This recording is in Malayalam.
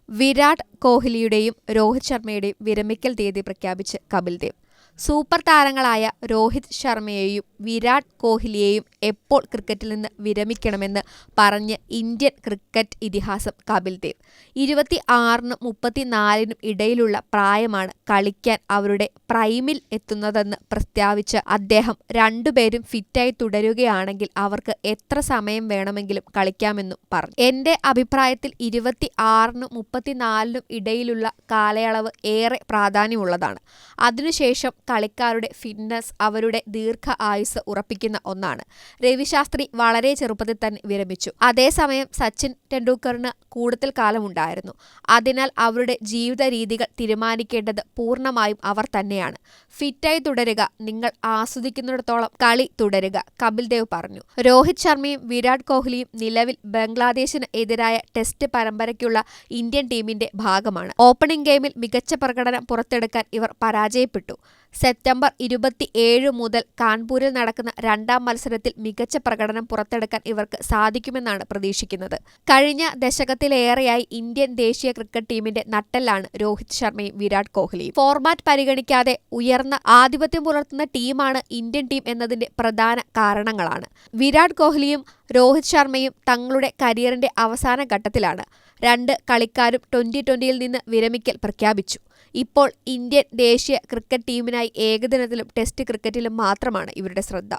വിരാട് കോഹ്ലിയുടെയും രോഹിത് ശർമ്മയുടെയും വിരമിക്കൽ തീയതി പ്രഖ്യാപിച്ച് കപിൽ ദേവ്. സൂപ്പർ താരങ്ങളായ രോഹിത് ശർമ്മയെയും വിരാട് കോഹ്ലിയെയും എപ്പോൾ ക്രിക്കറ്റിൽ നിന്ന് വിരമിക്കണമെന്ന് പറഞ്ഞ് ഇന്ത്യൻ ക്രിക്കറ്റ് ഇതിഹാസം കപിൽ ദേവ്. 26-നും 34-നും ഇടയിലുള്ള പ്രായമാണ് കളിക്കാൻ അവരുടെ പ്രൈമിൽ എത്തുന്നതെന്ന് പ്രസ്താവിച്ച അദ്ദേഹം രണ്ടുപേരും ഫിറ്റായി തുടരുകയാണെങ്കിൽ അവർക്ക് എത്ര സമയം വേണമെങ്കിലും കളിക്കാമെന്നും പറഞ്ഞു. എന്റെ അഭിപ്രായത്തിൽ 26-നും 34-നും ഇടയിലുള്ള കാലയളവ് ഏറെ പ്രാധാന്യമുള്ളതാണ്. അതിനുശേഷം കളിക്കാരുടെ ഫിറ്റ്നസ് അവരുടെ ദീർഘ ആയുസ് ഉറപ്പിക്കുന്ന ഒന്നാണ്. രവിശാസ്ത്രി വളരെ ചെറുപ്പത്തിൽ തന്നെ വിരമിച്ചു. അതേസമയം സച്ചിൻ ടെണ്ടുൽക്കറിന് കൂടുതൽ കാലമുണ്ടായിരുന്നു. അതിനാൽ അവരുടെ ജീവിത രീതികൾ തീരുമാനിക്കേണ്ടത് പൂർണ്ണമായും അവർ തന്നെയാണ്. ഫിറ്റായി തുടരുക, നിങ്ങൾ ആസ്വദിക്കുന്നിടത്തോളം കളി തുടരുക, കപിൽ ദേവ് പറഞ്ഞു. രോഹിത് ശർമ്മയും വിരാട് കോഹ്ലിയും നിലവിൽ ബംഗ്ലാദേശിന് എതിരായ ടെസ്റ്റ് പരമ്പരയ്ക്കുള്ള ഇന്ത്യൻ ടീമിന്റെ ഭാഗമാണ്. ഓപ്പണിംഗ് ഗെയിമിൽ മികച്ച പ്രകടനം പുറത്തെടുക്കാൻ ഇവർ പരാജയപ്പെട്ടു. സെപ്റ്റംബർ 27 മുതൽ കാൺപൂരിൽ നടക്കുന്ന രണ്ടാം മത്സരത്തിൽ മികച്ച പ്രകടനം പുറത്തെടുക്കാൻ ഇവർക്ക് സാധിക്കുമെന്നാണ് പ്രതീക്ഷിക്കുന്നത്. കഴിഞ്ഞ ദശകത്തിലേറെയായി ഇന്ത്യൻ ദേശീയ ക്രിക്കറ്റ് ടീമിന്റെ നട്ടെല്ലാണ് രോഹിത് ശർമ്മയും വിരാട് കോഹ്ലിയും. ഫോർമാറ്റ് പരിഗണിക്കാതെ ഉയർന്ന ആധിപത്യം പുലർത്തുന്ന ടീമാണ് ഇന്ത്യൻ ടീം എന്നതിന്റെ പ്രധാന കാരണങ്ങളാണ്. വിരാട് കോഹ്ലിയും രോഹിത് ശർമ്മയും തങ്ങളുടെ കരിയറിന്റെ അവസാന ഘട്ടത്തിലാണ്. രണ്ട് കളിക്കാരും 2020-ൽ നിന്ന് വിരമിക്കൽ പ്രഖ്യാപിച്ചു. ഇപ്പോൾ ഇന്ത്യൻ ദേശീയ ക്രിക്കറ്റ് ടീമിനായി ഏകദിനത്തിലും ടെസ്റ്റ് ക്രിക്കറ്റിലും മാത്രമാണ് ഇവരുടെ ശ്രദ്ധ.